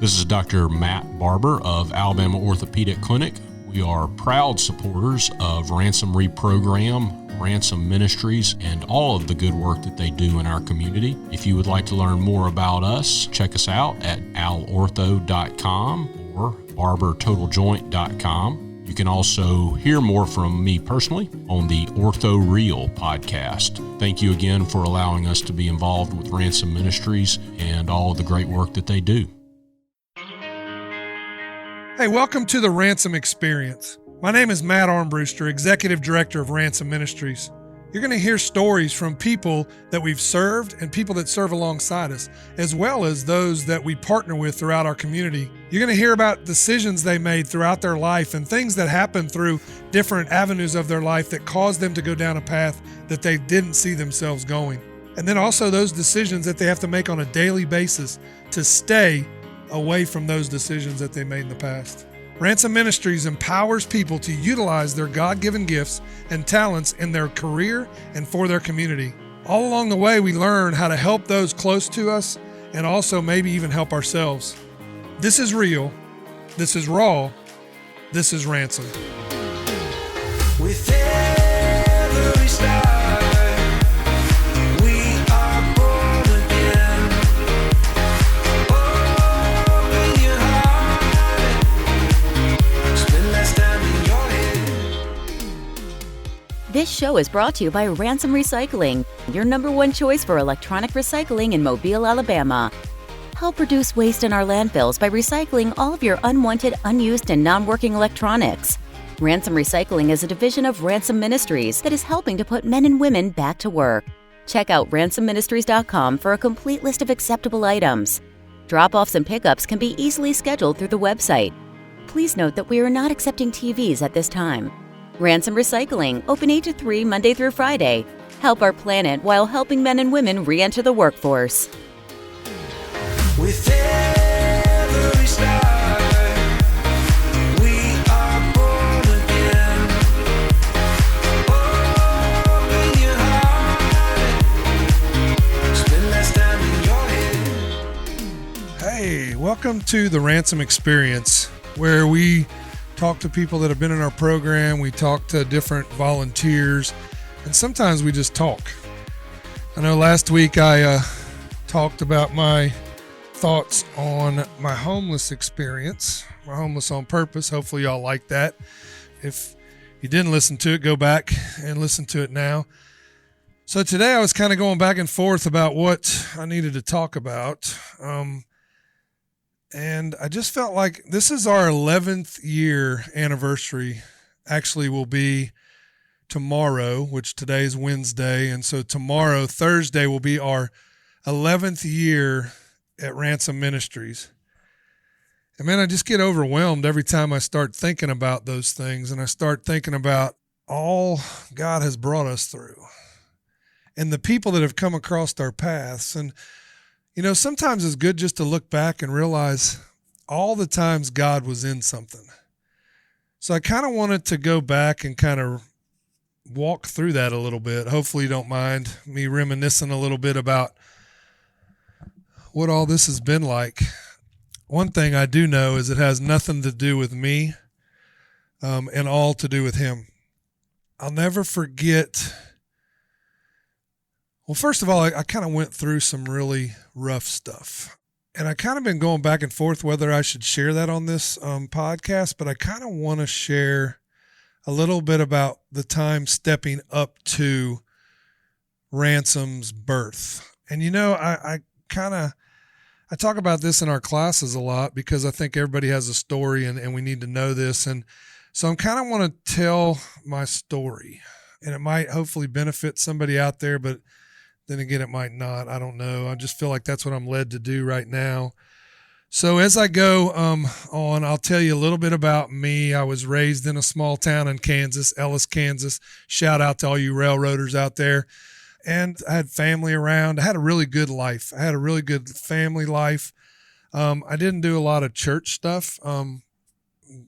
This is Dr. Matt Barber of Alabama Orthopedic Clinic. We are proud supporters of Ransom Reprogram, Ransom Ministries, and all of the good work that they do in our community. If you would like to learn more about us, check us out at alortho.com or barbertotaljoint.com. You can also hear more from me personally on the Ortho Real podcast. Thank you again for allowing us to be involved with Ransom Ministries and all of the great work that they do. Hey, welcome to the Ransom Experience. My name is Matt Armbruster, Executive Director of Ransom Ministries. You're going to hear stories from people that we've served and people that serve alongside us, as well as those that we partner with throughout our community. You're going to hear about decisions they made throughout their life and things that happened through different avenues of their life that caused them to go down a path that they didn't see themselves going. And then also those decisions that they have to make on a daily basis to stay away from those decisions that they made in the past. Ransom Ministries empowers people to utilize their God-given gifts and talents in their career and for their community. All along the way, we learn how to help those close to us and also maybe even help ourselves. This is real. This is raw. This is Ransom. With every star. This show is brought to you by Ransom Recycling, your number one choice for electronic recycling in Mobile, Alabama. Help reduce waste in our landfills by recycling all of your unwanted, unused, and non-working electronics. Ransom Recycling is a division of Ransom Ministries that is helping to put men and women back to work. Check out ransomministries.com for a complete list of acceptable items. Drop-offs and pickups can be easily scheduled through the website. Please note that we are not accepting TVs at this time. Ransom Recycling, open 8 to 3 Monday through Friday. Help our planet while helping men and women re-enter the workforce. With every star, we are born again. Open your heart, spend less time in your head. Hey, welcome to the Ransom Experience, where we talk to people that have been in our program. We talk to different volunteers, and sometimes we just talk. I know last week I talked about my thoughts on my homeless experience, my homeless on purpose. Hopefully y'all like that. If you didn't listen to it, go back and listen to it now. So today I was kind of going back and forth about what I needed to talk about. And I just felt like this is our 11th year anniversary. Actually will be tomorrow, which today is Wednesday. And so tomorrow, Thursday, will be our 11th year at Ransom Ministries. And man, I just get overwhelmed every time I start thinking about those things. And I start thinking about all God has brought us through and the people that have come across our paths. And you know, sometimes it's good just to look back and realize all the times God was in something. So I kind of wanted to go back and kind of walk through that a little bit. Hopefully you don't mind me reminiscing a little bit about what all this has been like. One thing I do know is it has nothing to do with me and all to do with Him. I'll never forget. Well, first of all, I kind of went through some really rough stuff, and I kind of been going back and forth whether I should share that on this podcast, but I kind of want to share a little bit about the time stepping up to Ransom's birth. And, you know, I talk about this in our classes a lot because I think everybody has a story and we need to know this. And so I'm kind of want to tell my story, and it might hopefully benefit somebody out there, but then again, it might not. I don't know. I just feel like that's what I'm led to do right now. So as I go on, I'll tell you a little bit about me. I was raised in a small town in Kansas, Ellis, Kansas. Shout out to all you railroaders out there. And I had family around. I had a really good life. I had a really good family life. I didn't do a lot of church stuff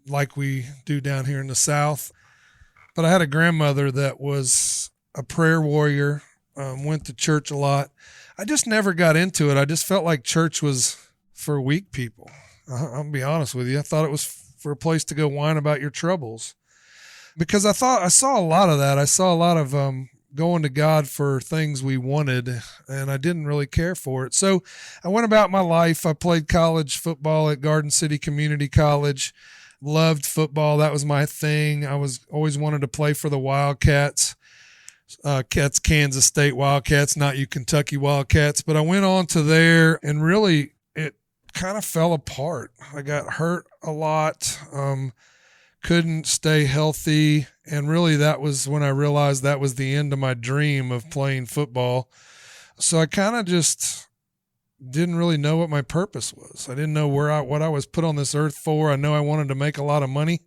like we do down here in the South. But I had a grandmother that was a prayer warrior, went to church a lot. I just never got into it. I just felt like church was for weak people. I'll be honest with you. I thought it was for a place to go whine about your troubles, because I saw a lot of that. I saw a lot of going to God for things we wanted, and I didn't really care for it. So I went about my life. I played college football at Garden City Community College. Loved football. That was my thing. I was always wanted to play for the Wildcats. That's Kansas State Wildcats, not you Kentucky Wildcats. But I went on to there, and really it kind of fell apart. I got hurt a lot, couldn't stay healthy, and really that was when I realized that was the end of my dream of playing football. So I kind of just didn't really know what my purpose was. I didn't know what I was put on this earth for. I know I wanted to make a lot of money.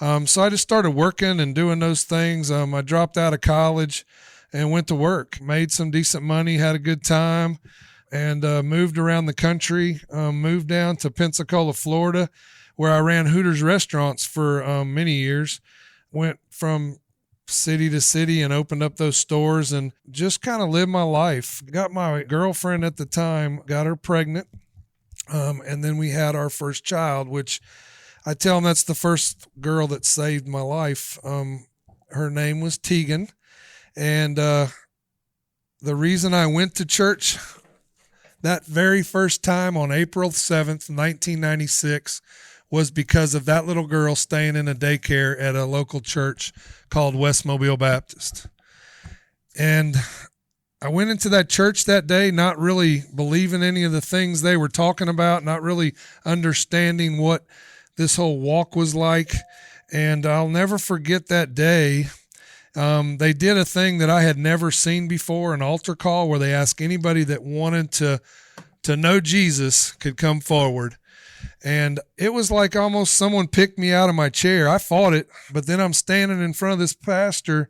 So I just started working and doing those things. I dropped out of college and went to work, made some decent money, had a good time, and moved around the country, moved down to Pensacola, Florida, where I ran Hooters restaurants for many years, went from city to city and opened up those stores and just kind of lived my life. Got my girlfriend at the time, got her pregnant, and then we had our first child, which I tell them that's the first girl that saved my life. Her name was Tegan, and the reason I went to church that very first time on April 7th, 1996, was because of that little girl staying in a daycare at a local church called West Mobile Baptist. And I went into that church that day not really believing any of the things they were talking about, not really understanding what this whole walk was like. And I'll never forget that day. They did a thing that I had never seen before, an altar call where they asked anybody that wanted to know Jesus could come forward. And it was like almost someone picked me out of my chair. I fought it, but then I'm standing in front of this pastor,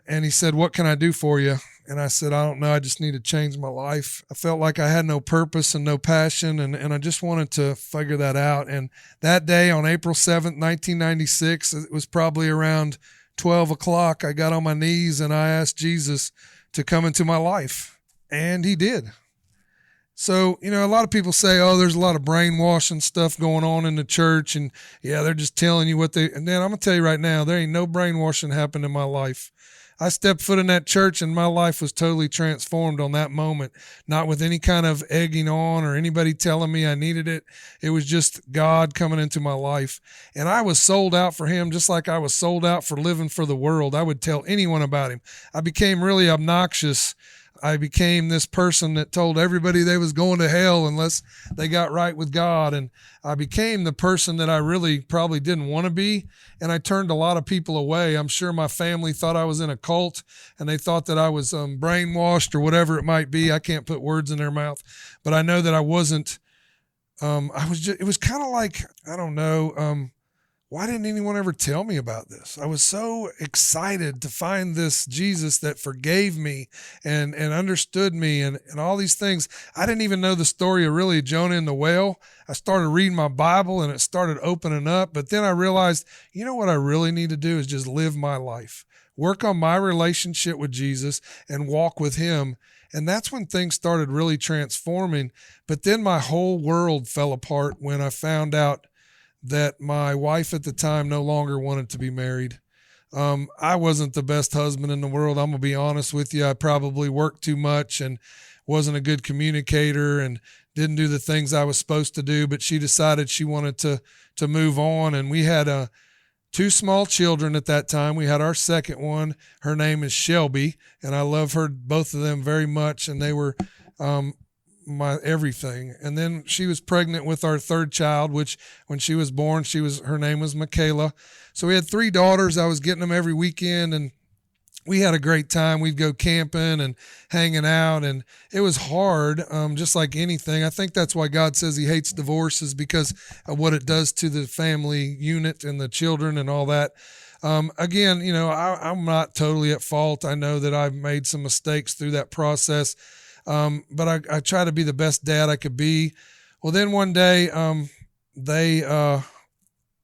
and he said, "What can I do for you?" And I said, "I don't know. I just need to change my life." I felt like I had no purpose and no passion, and I just wanted to figure that out. And that day on April 7th, 1996, it was probably around 12 o'clock, I got on my knees and I asked Jesus to come into my life, and he did. So, a lot of people say, oh, there's a lot of brainwashing stuff going on in the church, and yeah, they're just telling you what they, and then I'm going to tell you right now, there ain't no brainwashing happened in my life. I stepped foot in that church and my life was totally transformed on that moment, not with any kind of egging on or anybody telling me I needed it. It was just God coming into my life. And I was sold out for him just like I was sold out for living for the world. I would tell anyone about him. I became really obnoxious. I became this person that told everybody they was going to hell unless they got right with God. And I became the person that I really probably didn't want to be. And I turned a lot of people away. I'm sure my family thought I was in a cult and they thought that I was brainwashed or whatever it might be. I can't put words in their mouth, but I know that I wasn't. It was kind of like, I don't know. Why didn't anyone ever tell me about this? I was so excited to find this Jesus that forgave me and understood me and all these things. I didn't even know the story of really Jonah and the whale. I started reading my Bible and it started opening up. But then I realized, what I really need to do is just live my life, work on my relationship with Jesus and walk with him. And that's when things started really transforming. But then my whole world fell apart when I found out that my wife at the time no longer wanted to be married. I wasn't the best husband in the world. I'm going to be honest with you. I probably worked too much and wasn't a good communicator and didn't do the things I was supposed to do, but she decided she wanted to move on. And we had two small children at that time. We had our second one. Her name is Shelby, and I love her, both of them very much. And they were, my everything. And then she was pregnant with our third child, which when she was born, her name was Michaela. So we had three daughters. I was getting them every weekend and we had a great time. We'd go camping and hanging out, and it was hard, just like anything. I think that's why God says he hates divorce, is because of what it does to the family unit and the children and all that. Again, I'm not totally at fault. I know that I've made some mistakes through that process. But I try to be the best dad I could be. Well, then one day,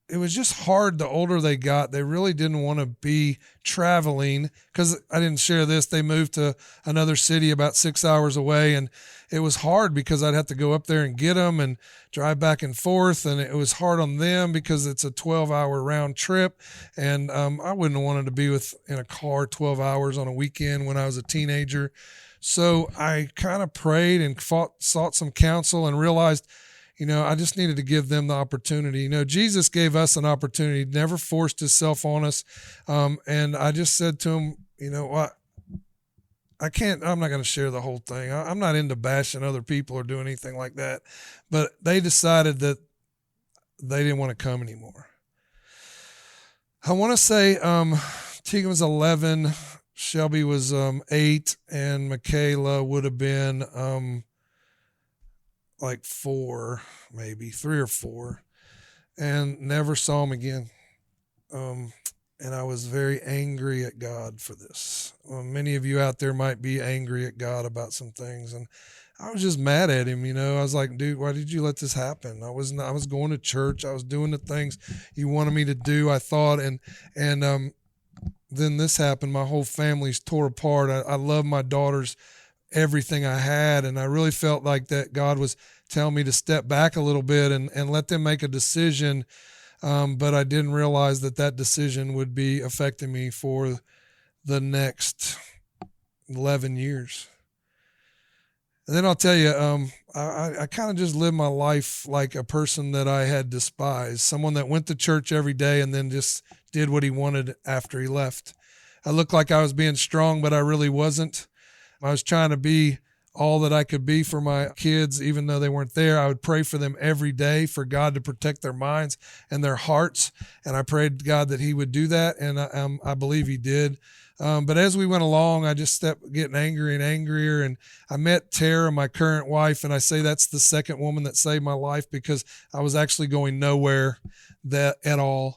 it it was just hard the older they got. They really didn't want to be traveling, because I didn't share this. They moved to another city about 6 hours away, and it was hard because I'd have to go up there and get them and drive back and forth. And it was hard on them because it's a 12-hour round trip. And I wouldn't have wanted to be in a car 12 hours on a weekend when I was a teenager. So I kind of prayed and sought some counsel and realized, I just needed to give them the opportunity. Jesus gave us an opportunity, he never forced himself on us. And I just said to him, what? I'm not going to share the whole thing. I'm not into bashing other people or doing anything like that. But they decided that they didn't want to come anymore. I want to say Tegan was 11, Shelby was 8, and Michaela would have been like 4, maybe 3 or 4, and never saw him again. And I was very angry at God for this. Many of you out there might be angry at God about some things, and I was just mad at him. I was like, dude, why did you let this happen? I was going to church. I was doing the things you wanted me to do, I thought, and then this happened. My whole family's tore apart. I love my daughters, everything I had, and I really felt like that God was telling me to step back a little bit and let them make a decision. But I didn't realize that decision would be affecting me for the next 11 years. And then I'll tell you, I kind of just lived my life like a person that I had despised, someone that went to church every day and then just did what he wanted after he left. I looked like I was being strong, but I really wasn't. I was trying to be all that I could be for my kids, even though they weren't there. I would pray for them every day for God to protect their minds and their hearts. And I prayed to God that he would do that. And I believe he did. But as we went along, I just kept getting angrier and angrier. And I met Tara, my current wife. And I say that's the second woman that saved my life, because I was actually going nowhere at all.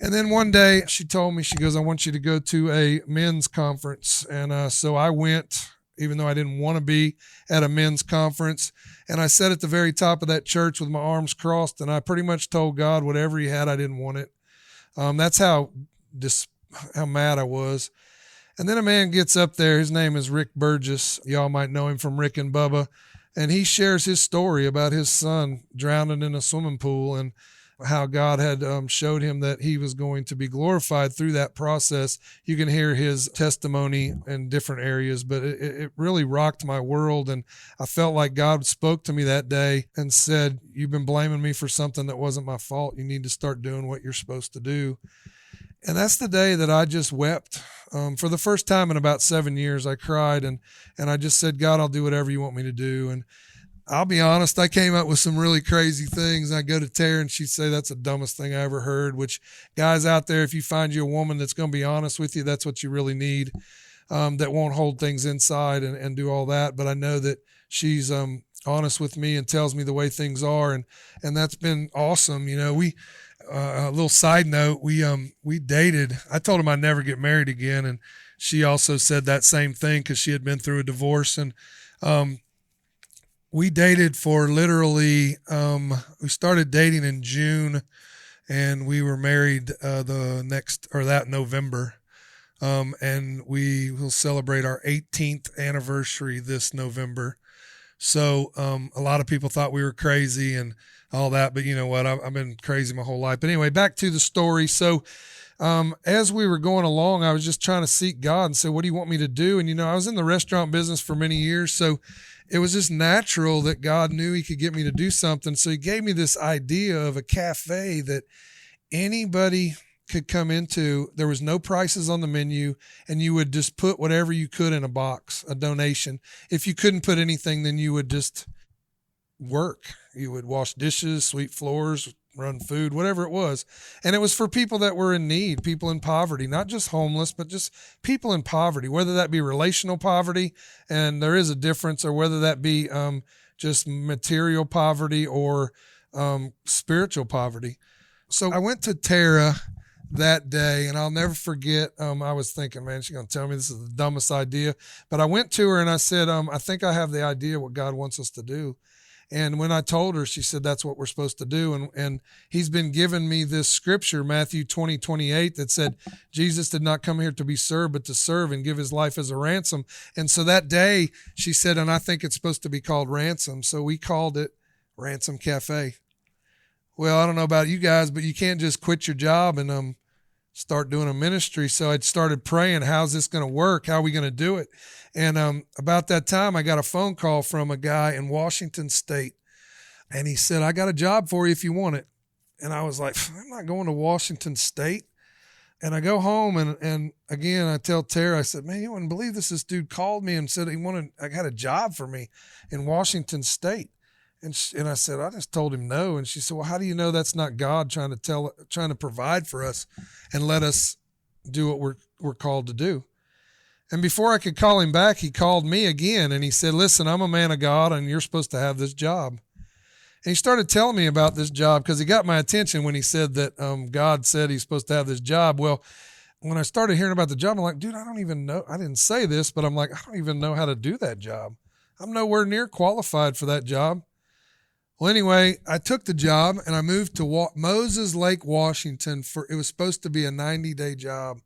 And then one day she told me, she goes, I want you to go to a men's conference. And so I went, even though I didn't want to be at a men's conference. And I sat at the very top of that church with my arms crossed, and I pretty much told God whatever he had, I didn't want it. That's how mad I was. And then a man gets up there. His name is Rick Burgess. Y'all might know him from Rick and Bubba. And he shares his story about his son drowning in a swimming pool, and how God had showed him that he was going to be glorified through that process. You can hear his testimony in different areas, but it really rocked my world. And I felt like God spoke to me that day and said, you've been blaming me for something that wasn't my fault. You need to start doing what you're supposed to do. And that's the day that I just wept. For the first time in about 7 years, I cried, and I just said, God, I'll do whatever you want me to do. And I'll be honest, I came up with some really crazy things. I go to Tara and she'd say, that's the dumbest thing I ever heard, which, guys out there, if you find you a woman that's going to be honest with you, that's what you really need, that won't hold things inside and do all that. But I know that she's honest with me and tells me the way things are. And that's been awesome. A little side note, we dated. I told him I'd never get married again. And she also said that same thing because she had been through a divorce. And we dated for literally, we started dating in June, and we were married that November. And we will celebrate our 18th anniversary this November. So a lot of people thought we were crazy and all that, but you know what? I've been crazy my whole life. But anyway, back to the story. So as we were going along, I was just trying to seek God and say, what do you want me to do? And, I was in the restaurant business for many years, so it was just natural that God knew he could get me to do something. So he gave me this idea of a cafe that anybody could come into. There was no prices on the menu, and you would just put whatever you could in a box, a donation. If you couldn't put anything, then you would just work. You would wash dishes, sweep floors, run food, whatever it was. And it was for people that were in need, people in poverty, not just homeless, but just people in poverty, whether that be relational poverty, and there is a difference, or whether that be just material poverty or spiritual poverty. So I went to Tara that day, and I'll never forget, I was thinking, man, she's going to tell me this is the dumbest idea. But I went to her and I said, I think I have the idea what God wants us to do. And when I told her, she said, that's what we're supposed to do. And he's been giving me this scripture, Matthew 20:28, that said, Jesus did not come here to be served, but to serve and give his life as a ransom. And so that day she said, and I think it's supposed to be called Ransom. So we called it Ransom Cafe. Well, I don't know about you guys, but you can't just quit your job and start doing a ministry. So I started praying, how's this going to work? How are we going to do it? And about that time, I got a phone call from a guy in Washington State. And he said, I got a job for you if you want it. And I was like, I'm not going to Washington State. And I go home and again, I tell Tara, I said, man, you wouldn't believe this. This dude called me and said I had a job for me in Washington State. And I said, I just told him no. And she said, well, how do you know that's not God trying to provide for us and let us do what we're called to do? And before I could call him back, he called me again and he said, listen, I'm a man of God and you're supposed to have this job. And he started telling me about this job because he got my attention when he said that God said he's supposed to have this job. Well, when I started hearing about the job, I'm like, dude, I don't even know. I didn't say this, but I'm like, I don't even know how to do that job. I'm nowhere near qualified for that job. Well, anyway, I took the job and I moved to Moses Lake, Washington. It was supposed to be a 90-day job.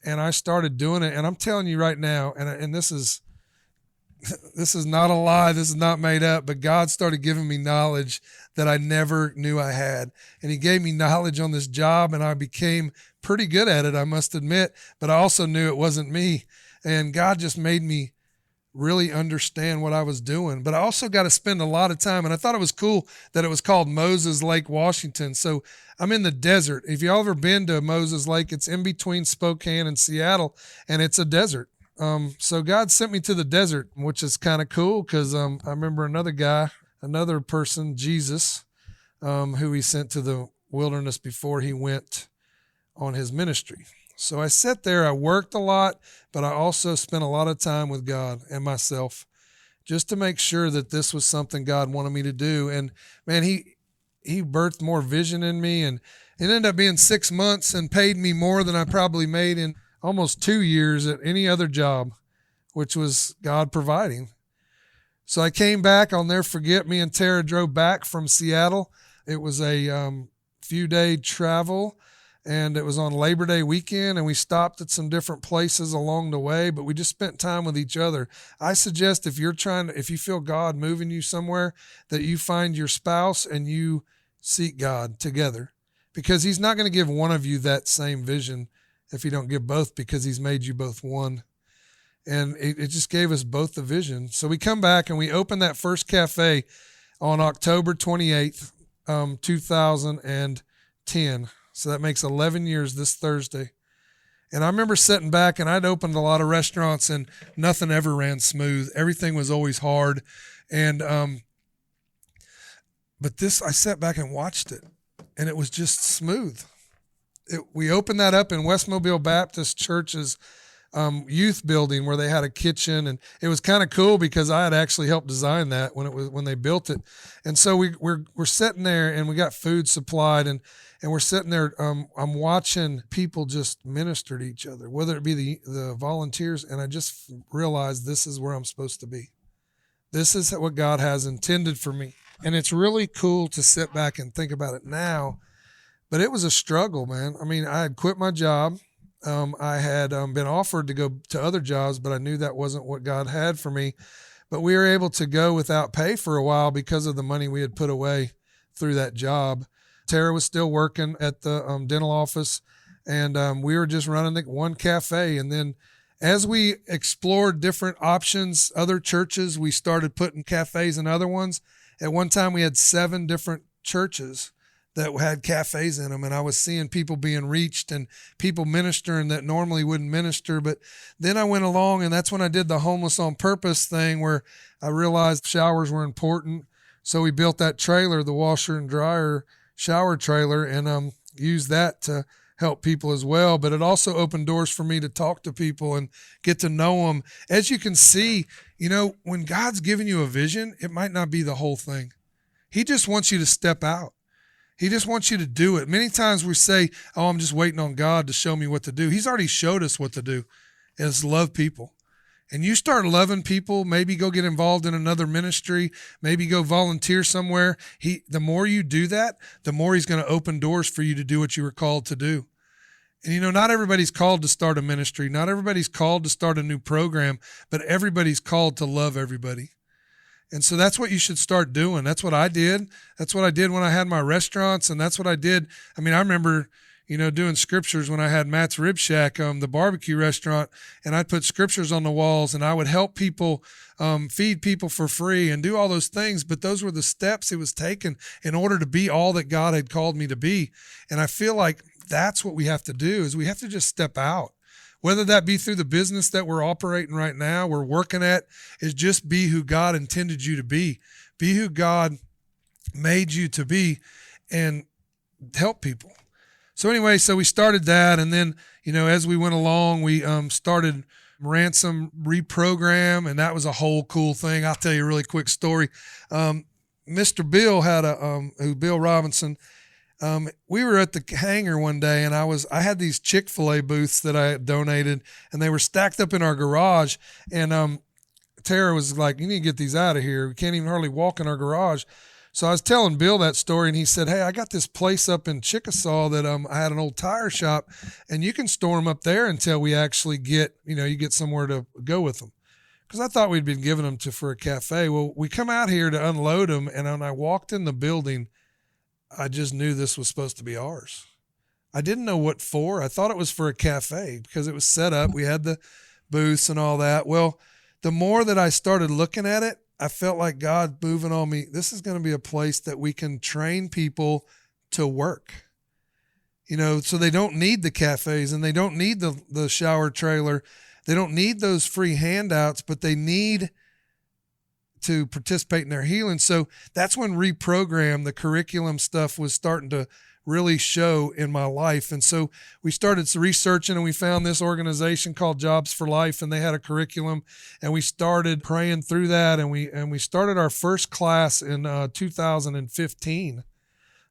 And I started doing it. And I'm telling you right now, and this is not a lie. This is not made up. But God started giving me knowledge that I never knew I had. And he gave me knowledge on this job, and I became pretty good at it, I must admit. But I also knew it wasn't me. And God just made me really understand what I was doing. But I also got to spend a lot of time. And I thought it was cool that it was called Moses Lake, Washington. So I'm in the desert. If y'all ever been to Moses Lake, it's in between Spokane and Seattle, and it's a desert. So God sent me to the desert, which is kind of cool because I remember another person, Jesus, who he sent to the wilderness before he went on his ministry. So I sat there, I worked a lot, but I also spent a lot of time with God and myself just to make sure that this was something God wanted me to do. And man, he birthed more vision in me, and it ended up being 6 months and paid me more than I probably made in almost 2 years at any other job, which was God providing. So I came back. I'll never forget, me and Tara drove back from Seattle. It was a few-day travel, and it was on Labor Day weekend, and we stopped at some different places along the way, but we just spent time with each other. I suggest if you feel God moving you somewhere, that you find your spouse and you seek God together, because he's not going to give one of you that same vision if you don't give both, because he's made you both one. And it just gave us both the vision. So we come back and we open that first cafe on October 28th, 2010. So that makes 11 years this Thursday. And I remember sitting back, and I'd opened a lot of restaurants and nothing ever ran smooth. Everything was always hard. And, but this, I sat back and watched it, and it was just smooth. We opened that up in West Mobile Baptist Church's youth building, where they had a kitchen, and it was kind of cool because I had actually helped design that when they built it. And so we're sitting there, and we got food supplied, and we're sitting there. I'm watching people just minister to each other, whether it be the volunteers, and I just realized this is where I'm supposed to be. This is what God has intended for me, and it's really cool to sit back and think about it now. But it was a struggle, man. I mean, I had quit my job. I had been offered to go to other jobs, but I knew that wasn't what God had for me. But we were able to go without pay for a while because of the money we had put away through that job. Tara was still working at the dental office, and we were just running the one cafe. And then as we explored different options, other churches, we started putting cafes in other ones. At one time, we had 7 different churches that had cafes in them, and I was seeing people being reached and people ministering that normally wouldn't minister. But then I went along, and that's when I did the Homeless on Purpose thing, where I realized showers were important. So we built that trailer, the washer and dryer shower trailer, and used that to help people as well. But it also opened doors for me to talk to people and get to know them. As you can see, when God's giving you a vision, it might not be the whole thing. He just wants you to step out. He just wants you to do it. Many times we say, oh, I'm just waiting on God to show me what to do. He's already showed us what to do, and it's love people. and you start loving people, maybe go get involved in another ministry, maybe go volunteer somewhere, the more you do that, the more he's going to open doors for you to do what you were called to do. And, not everybody's called to start a ministry. Not everybody's called to start a new program, but everybody's called to love everybody. And so that's what you should start doing. That's what I did. That's what I did when I had my restaurants, and that's what I did. I remember, doing scriptures when I had Matt's Rib Shack, the barbecue restaurant, and I'd put scriptures on the walls, and I would help people, feed people for free and do all those things. But those were the steps it was taken in order to be all that God had called me to be. And I feel like that's what we have to do, is we have to just step out. Whether that be through the business that we're operating right now, we're working at, is just be who God intended you to be. Be who God made you to be and help people. So anyway, so we started that, and then, as we went along, we started Ransom Reprogram, and that was a whole cool thing. I'll tell you a really quick story. Mr. Bill had Bill Robinson. We were at the hangar one day, and I had these Chick-fil-A booths that I had donated, and they were stacked up in our garage. And Tara was like, "You need to get these out of here. We can't even hardly walk in our garage." So I was telling Bill that story, and he said, "Hey, I got this place up in Chickasaw that I had an old tire shop, and you can store them up there until we actually get, you get somewhere to go with them." Because I thought we'd been giving them for a cafe. Well, we come out here to unload them, and when I walked in the building, I just knew this was supposed to be ours. I didn't know what for. I thought it was for a cafe because it was set up. We had the booths and all that. Well, the more that I started looking at it, I felt like God moving on me. This is going to be a place that we can train people to work, so they don't need the cafes, and they don't need the shower trailer. They don't need those free handouts, but they need to participate in their healing. So that's when Reprogram, the curriculum stuff, was starting to really show in my life. And so we started researching, and we found this organization called Jobs for Life, and they had a curriculum, and we started praying through that. And we started our first class in 2015.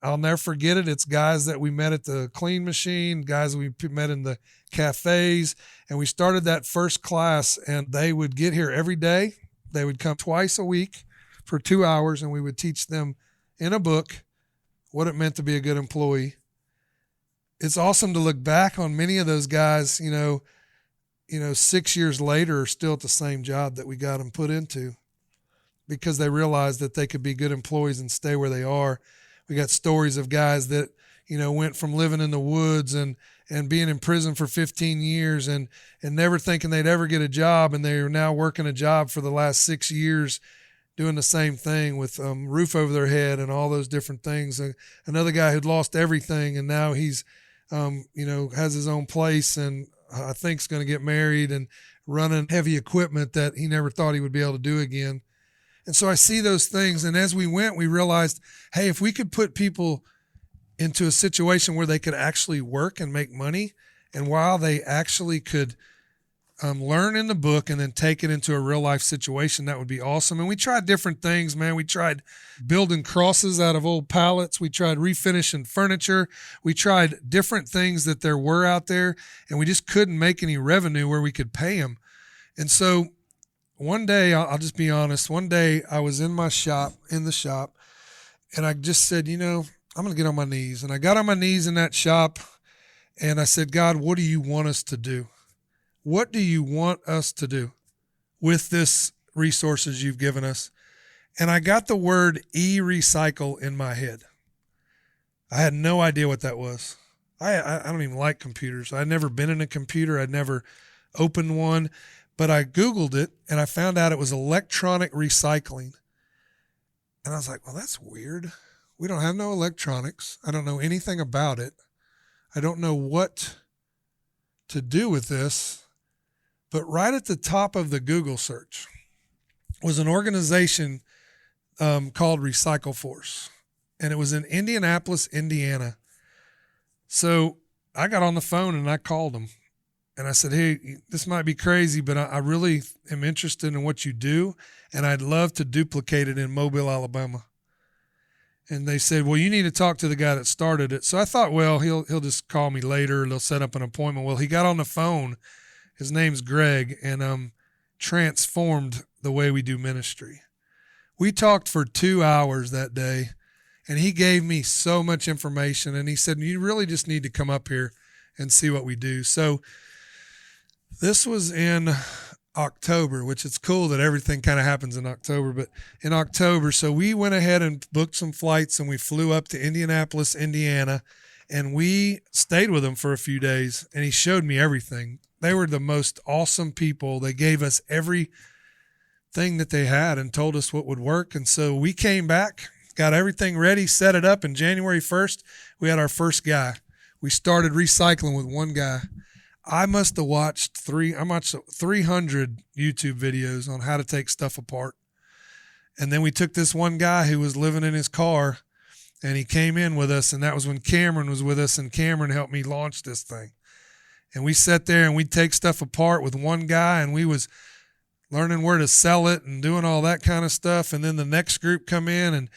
I'll never forget it. It's guys that we met at the clean machine, guys we met in the cafes. And we started that first class, and they would get here every day. They would come twice a week for 2 hours, and we would teach them in a book what it meant to be a good employee. It's awesome to look back on many of those guys, 6 years later are still at the same job that we got them put into because they realized that they could be good employees and stay where they are. We got stories of guys that, went from living in the woods and being in prison for 15 years and never thinking they'd ever get a job, and they're now working a job for the last 6 years doing the same thing with roof over their head and all those different things. Another guy who'd lost everything, and now he's, has his own place, and I think is going to get married and running heavy equipment that he never thought he would be able to do again. And so I see those things, and as we went, we realized, hey, if we could put people into a situation where they could actually work and make money, and while they actually could learn in the book and then take it into a real life situation, that would be awesome. And we tried different things, man. We tried building crosses out of old pallets. We tried refinishing furniture. We tried different things that there were out there, and we just couldn't make any revenue where we could pay them. And so one day, I'll just be honest, one day I was in the shop, and I just said, I'm going to get on my knees. And I got on my knees in that shop, and I said, God, what do you want us to do? What do you want us to do with this resources you've given us? And I got the word e-recycle in my head. I had no idea what that was. I don't even like computers. I'd never been in a computer. I'd never opened one, but I Googled it, and I found out it was electronic recycling. And I was like, well, that's weird. We don't have no electronics. I don't know anything about it. I don't know what to do with this. But right at the top of the Google search was an organization called Recycle Force, and it was in Indianapolis, Indiana. So I got on the phone and I called them, and I said, hey, this might be crazy, but I really am interested in what you do, and I'd love to duplicate it in Mobile, Alabama. And they said, well, you need to talk to the guy that started it. So I thought, well, he'll just call me later. They'll set up an appointment. Well, he got on the phone. His name's Greg, and transformed the way we do ministry. We talked for 2 hours that day, and he gave me so much information, and he said, you really just need to come up here and see what we do. So this was in October, which it's cool that everything kind of happens in October, but in October. So we went ahead and booked some flights, and we flew up to Indianapolis, Indiana, and we stayed with him for a few days, and he showed me everything. They were the most awesome people. They gave us everything that they had and told us what would work. And so we came back, got everything ready, set it up, and January 1st, we had our first guy. We started recycling with one guy. I must have watched 300 YouTube videos on how to take stuff apart. And then we took this one guy who was living in his car, and he came in with us, and that was when Cameron was with us, and Cameron helped me launch this thing. And we sat there and we'd take stuff apart with one guy, and we was learning where to sell it and doing all that kind of stuff. And then the next group come in,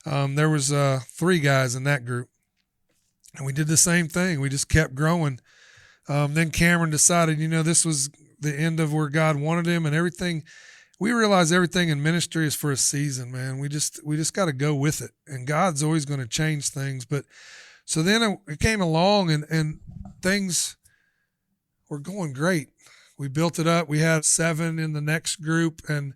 and there was 3 guys in that group. And we did the same thing. We just kept growing. Then Cameron decided, this was the end of where God wanted him, and everything. We realize everything in ministry is for a season, man. We just got to go with it, and God's always going to change things. But so then it came along, and things were going great. We built it up. We had 7 in the next group, and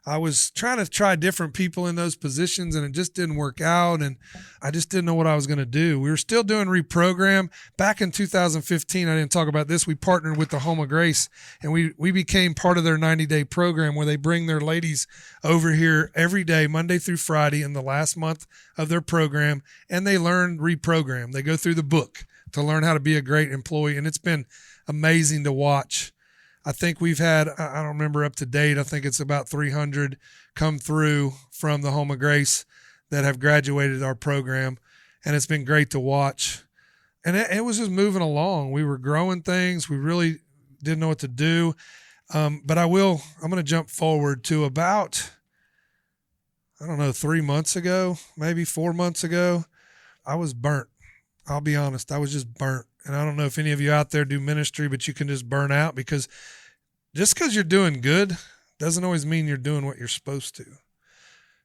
I was trying to try different people in those positions, and it just didn't work out, and I just didn't know what I was going to do. We were still doing Reprogram. Back in 2015, I didn't talk about this, we partnered with the Home of Grace, and we became part of their 90-day program where they bring their ladies over here every day, Monday through Friday, in the last month of their program, and they learn Reprogram. They go through the book to learn how to be a great employee, and it's been amazing to watch. I think we've had, I don't remember up to date, I think it's about 300 come through from the Home of Grace that have graduated our program, and it's been great to watch. And it was just moving along. We were growing things. We really didn't know what to do. But I'm going to jump forward to about, 3 months ago, maybe 4 months ago. I was burnt. I'll be honest. I was just burnt. And I don't know if any of you out there do ministry, but you can just burn out, because just because you're doing good doesn't always mean you're doing what you're supposed to.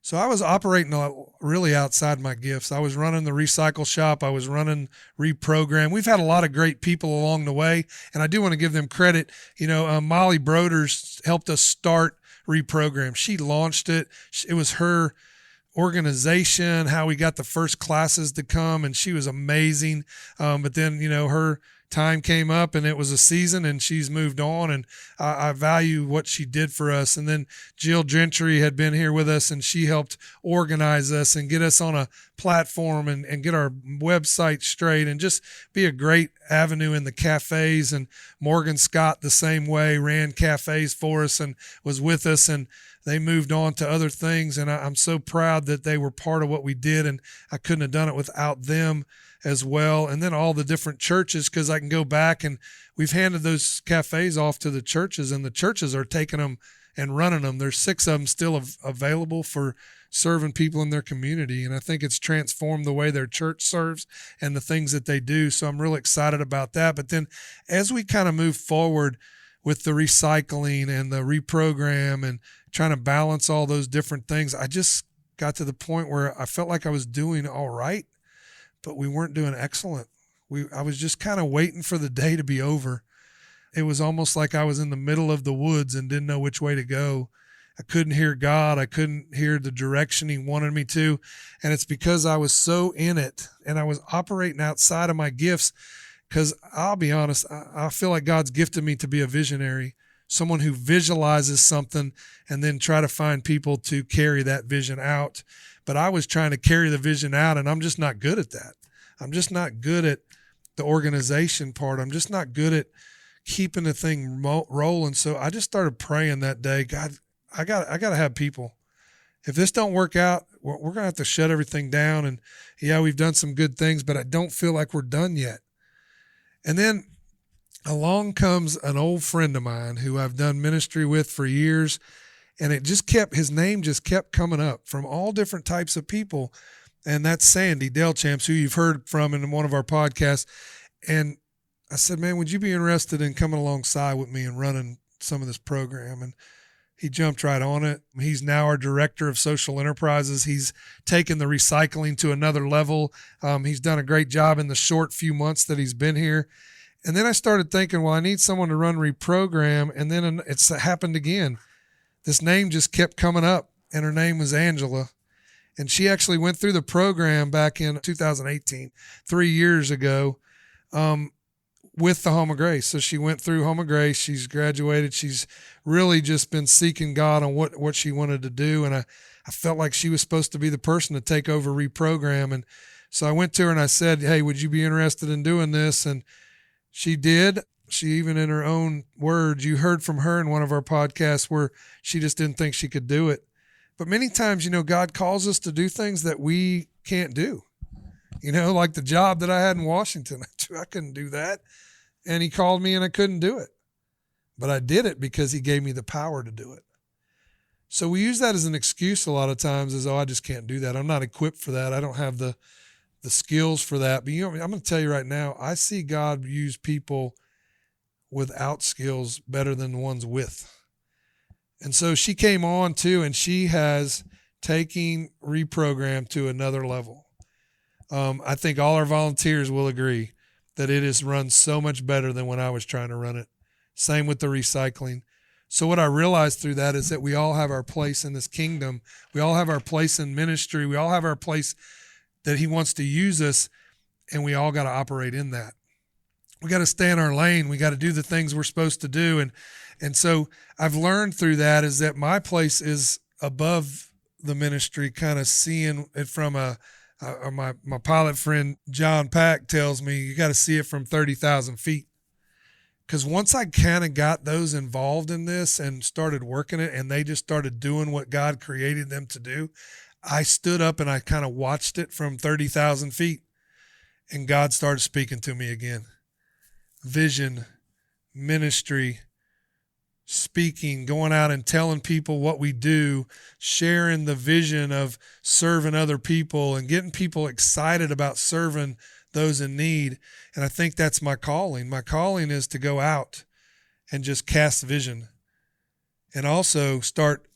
So I was operating really outside my gifts. I was running the recycle shop. I was running Reprogram. We've had a lot of great people along the way, and I do want to give them credit. Molly Broders helped us start Reprogram. She launched it. It was her organization, how we got the first classes to come, and she was amazing. But then, her time came up, and it was a season, and she's moved on, and I value what she did for us. And then Jill Gentry had been here with us, and she helped organize us and get us on a platform and get our website straight and just be a great avenue in the cafes. And Morgan Scott, the same way, ran cafes for us and was with us, and they moved on to other things, and I'm so proud that they were part of what we did, and I couldn't have done it without them as well. And then all the different churches, because I can go back, and we've handed those cafes off to the churches, and the churches are taking them and running them. There's 6 of them still available for serving people in their community, and I think it's transformed the way their church serves and the things that they do. So I'm really excited about that. But then as we kind of move forward with the recycling and the Reprogram and trying to balance all those different things, I just got to the point where I felt like I was doing all right, but we weren't doing excellent. I was just kind of waiting for the day to be over. It was almost like I was in the middle of the woods and didn't know which way to go. I couldn't hear God. I couldn't hear the direction he wanted me to. And it's because I was so in it, and I was operating outside of my gifts. Because I'll be honest, I feel like God's gifted me to be a visionary, someone who visualizes something and then try to find people to carry that vision out. But I was trying to carry the vision out, and I'm just not good at that. I'm just not good at the organization part. I'm just not good at keeping the thing rolling. So I just started praying that day, God, I got to have people. If this don't work out, we're going to have to shut everything down. And yeah, we've done some good things, but I don't feel like we're done yet. And then along comes an old friend of mine who I've done ministry with for years, and his name just kept coming up from all different types of people, and that's Sandy Delchamps, who you've heard from in one of our podcasts. And I said, man, would you be interested in coming alongside with me and running some of this program? And He jumped right on it. He's now our director of social enterprises. He's taken the recycling to another level. He's done a great job in the short few months that he's been here. And then I started thinking, well, I need someone to run Reprogram. And then it's happened again. This name just kept coming up, and her name was Angela. And she actually went through the program back in 2018, 3 years ago, with the Home of Grace. So she went through Home of Grace. She's graduated. She's really just been seeking God on what she wanted to do. And I felt like she was supposed to be the person to take over Reprogram. And so I went to her and I said, hey, would you be interested in doing this? And she did. She even, in her own words, you heard from her in one of our podcasts where she just didn't think she could do it. But many times, God calls us to do things that we can't do. Like the job that I had in Washington. I couldn't do that. And he called me and I couldn't do it. But I did it because he gave me the power to do it. So we use that as an excuse a lot of times, as, I just can't do that. I'm not equipped for that. I don't have the skills for that. But I'm going to tell you right now, I see God use people without skills better than the ones with. And so she came on too, and she has taken Reprogram to another level. I think all our volunteers will agree that it is run so much better than when I was trying to run it. Same with the recycling. So what I realized through that is that we all have our place in this kingdom. We all have our place in ministry. We all have our place that he wants to use us, and we all got to operate in that. We got to stay in our lane. We got to do the things we're supposed to do. And so I've learned through that is that my place is above the ministry, kind of seeing it from my pilot friend, John Pack, tells me you got to see it from 30,000 feet. Because once I kind of got those involved in this and started working it, and they just started doing what God created them to do, I stood up and I kind of watched it from 30,000 feet, and God started speaking to me again. Vision, ministry, speaking, going out and telling people what we do, sharing the vision of serving other people and getting people excited about serving those in need. And I think that's my calling. My calling is to go out and just cast vision and also start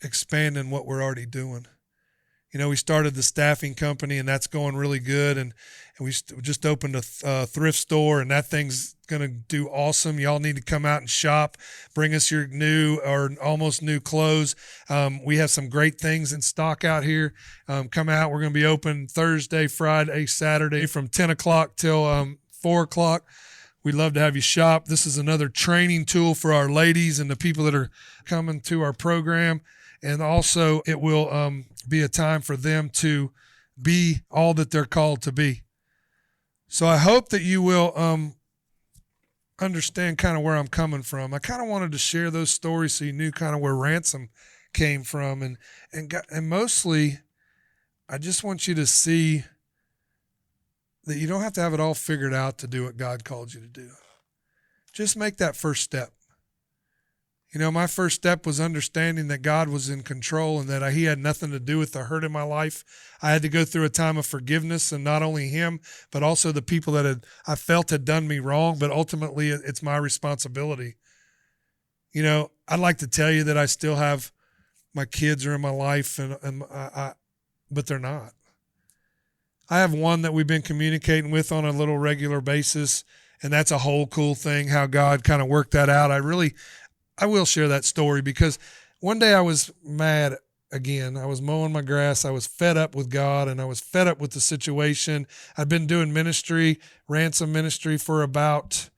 expanding what we're already doing. We started the staffing company, and that's going really good. And we just opened a thrift store, and that thing's going to do awesome. Y'all need to come out and shop. Bring us your new or almost new clothes. We have some great things in stock out here. Come out. We're going to be open Thursday, Friday, Saturday from 10 o'clock till 4 o'clock. We'd love to have you shop. This is another training tool for our ladies and the people that are coming to our program. And also it will be a time for them to be all that they're called to be. So I hope that you will understand kind of where I'm coming from. I kind of wanted to share those stories so you knew kind of where Ransom came from. And mostly, I just want you to see that you don't have to have it all figured out to do what God called you to do. Just make that first step. My first step was understanding that God was in control and that he had nothing to do with the hurt in my life. I had to go through a time of forgiveness, and not only him, but also the people that I felt had done me wrong, but ultimately it's my responsibility. I'd like to tell you that I still have my kids are in my life, but they're not. I have one that we've been communicating with on a little regular basis, and that's a whole cool thing, how God kind of worked that out. I will share that story because one day I was mad again. I was mowing my grass. I was fed up with God, and I was fed up with the situation. I'd been doing ministry, Ransom ministry, for about,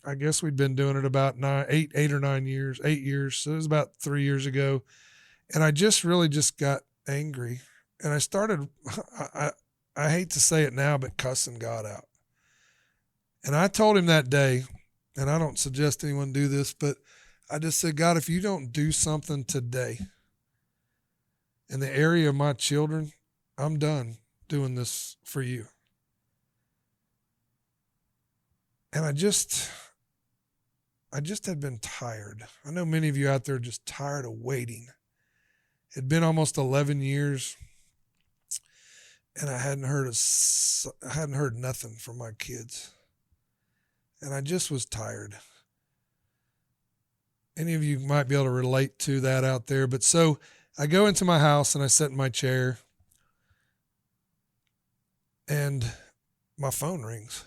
I guess we'd been doing it about 8 or 9 years, 8 years. So it was about 3 years ago. And I just really got angry. And I started, I hate to say it now, but cussing God out. And I told him that day, and I don't suggest anyone do this, but I just said, God, if you don't do something today in the area of my children, I'm done doing this for you. And I just had been tired. I know many of you out there are just tired of waiting. It'd been almost 11 years, and I hadn't heard nothing from my kids. And I just was tired. any of you might be able to relate to that out there. But so I go into my house and I sit in my chair and my phone rings.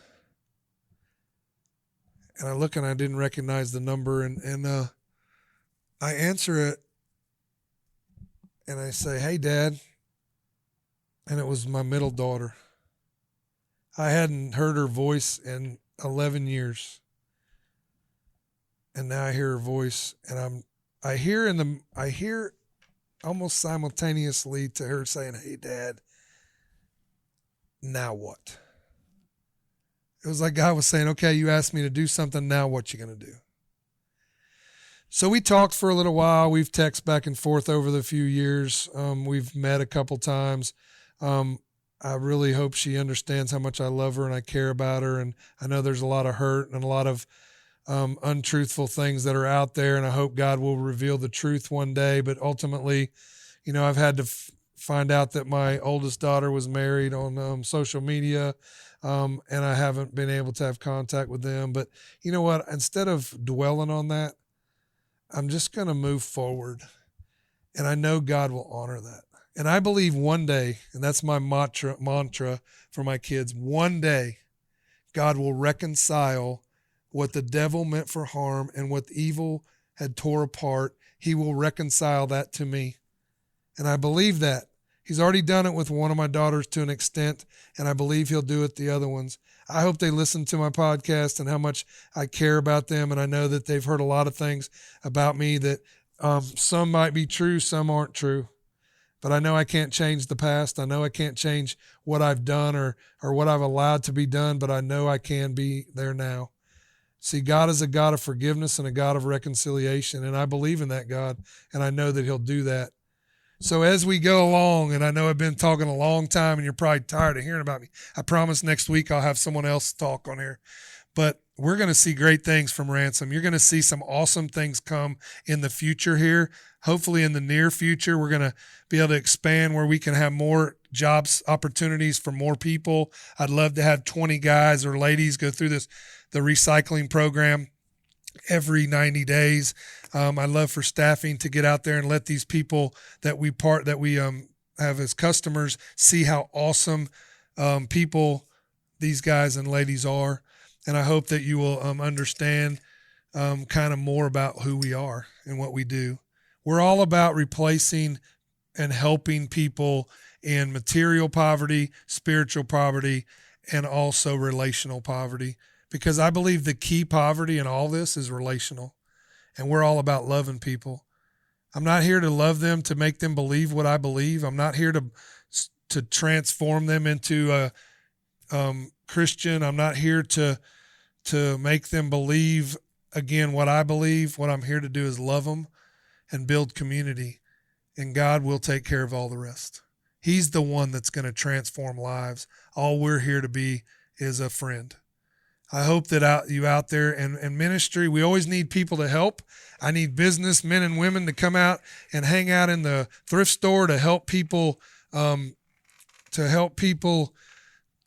And I look and I didn't recognize the number and I answer it and I say, "Hey, Dad." And it was my middle daughter. I hadn't heard her voice in 11 years. And now I hear her voice and I hear almost simultaneously to her saying, "Hey, Dad, now what?" It was like God was saying, "Okay, you asked me to do something, now what you going to do?" So we talked for a little while. We've texted back and forth over the few years. We've met a couple times. I really hope she understands how much I love her and I care about her. And I know there's a lot of hurt and a lot of untruthful things that are out there. And I hope God will reveal the truth one day. But ultimately, I've had to find out that my oldest daughter was married on social media. And I haven't been able to have contact with them. But you know what? Instead of dwelling on that, I'm just going to move forward. And I know God will honor that. And I believe one day, and that's my mantra for my kids, one day God will reconcile what the devil meant for harm and what evil had tore apart. He will reconcile that to me. And I believe that. He's already done it with one of my daughters to an extent, and I believe he'll do it the other ones. I hope they listen to my podcast and how much I care about them, and I know that they've heard a lot of things about me that some might be true, some aren't true. But I know I can't change the past. I know I can't change what I've done or what I've allowed to be done, but I know I can be there now. See, God is a God of forgiveness and a God of reconciliation, and I believe in that God, and I know that he'll do that. So as we go along, and I know I've been talking a long time and you're probably tired of hearing about me, I promise next week I'll have someone else talk on here. But we're going to see great things from Ransom. You're going to see some awesome things come in the future here. Hopefully in the near future, we're going to be able to expand where we can have more jobs opportunities for more people. I'd love to have 20 guys or ladies go through the recycling program every 90 days. I'd love for staffing to get out there and let these people that we have as customers see how awesome people these guys and ladies are. And I hope that you will understand kind of more about who we are and what we do. We're all about replacing and helping people in material poverty, spiritual poverty, and also relational poverty. Because I believe the key poverty in all this is relational. And we're all about loving people. I'm not here to love them to make them believe what I believe. I'm not here to transform them into a Christian. I'm not here to make them believe, again, what I believe. What I'm here to do is love them and build community. And God will take care of all the rest. He's the one that's going to transform lives. All we're here to be is a friend. I hope that you out there in ministry, we always need people to help. I need business men and women to come out and hang out in the thrift store to help people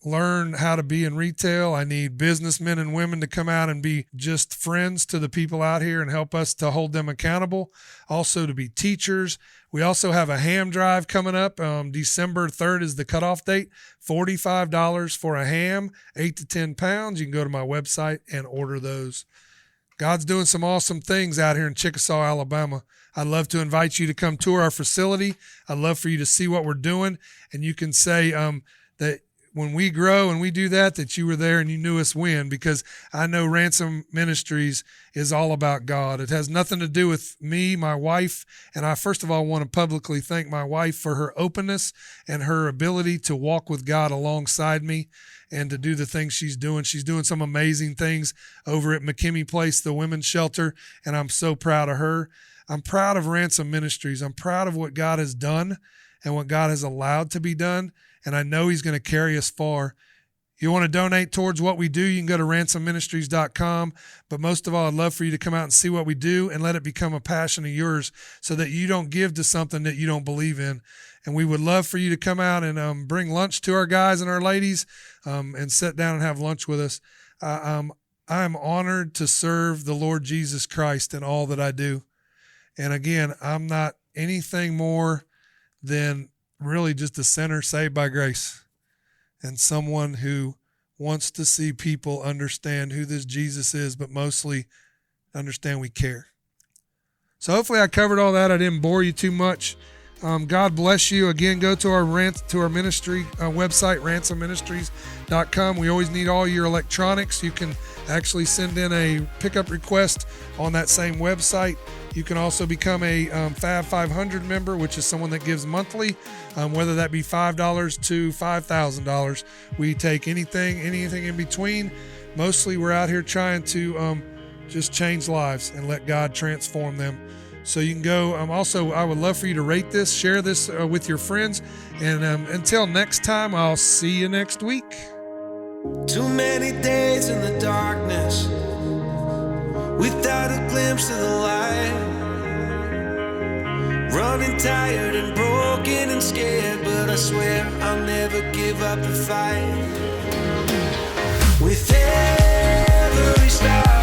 learn how to be in retail. I need businessmen and women to come out and be just friends to the people out here and help us to hold them accountable. Also to be teachers. We also have a ham drive coming up. December 3rd is the cutoff date. $45 for a ham, 8 to 10 pounds. You can go to my website and order those. God's doing some awesome things out here in Chickasaw, Alabama. I'd love to invite you to come tour our facility. I'd love for you to see what we're doing. And you can say that when we grow and we do that you were there and you knew us when, because I know Ransom Ministries is all about God. It has nothing to do with me, my wife, and I first of all want to publicly thank my wife for her openness and her ability to walk with God alongside me and to do the things she's doing. She's doing some amazing things over at McKimmey Place, the women's shelter, and I'm so proud of her. I'm proud of Ransom Ministries. I'm proud of what God has done and what God has allowed to be done. And I know he's going to carry us far. You want to donate towards what we do, you can go to ransomministries.com. But most of all, I'd love for you to come out and see what we do and let it become a passion of yours so that you don't give to something that you don't believe in. And we would love for you to come out and bring lunch to our guys and our ladies and sit down and have lunch with us. I am honored to serve the Lord Jesus Christ in all that I do. And again, I'm not anything more than really just a sinner saved by grace and someone who wants to see people understand who this Jesus is, but mostly understand we care. So hopefully I covered all that. I didn't bore you too much. God bless you. Again, go to our ministry website, ransomministries.com. We always need all your electronics. You can actually send in a pickup request on that same website. You can also become a Fab 500 member, which is someone that gives monthly, whether that be $5 to $5,000. We take anything in between. Mostly we're out here trying to just change lives and let God transform them. So you can go. Also, I would love for you to rate this, share this with your friends. And until next time, I'll see you next week. Too many days in the darkness without a glimpse of the light. Running tired and broken and scared, but I swear I'll never give up the fight. With every star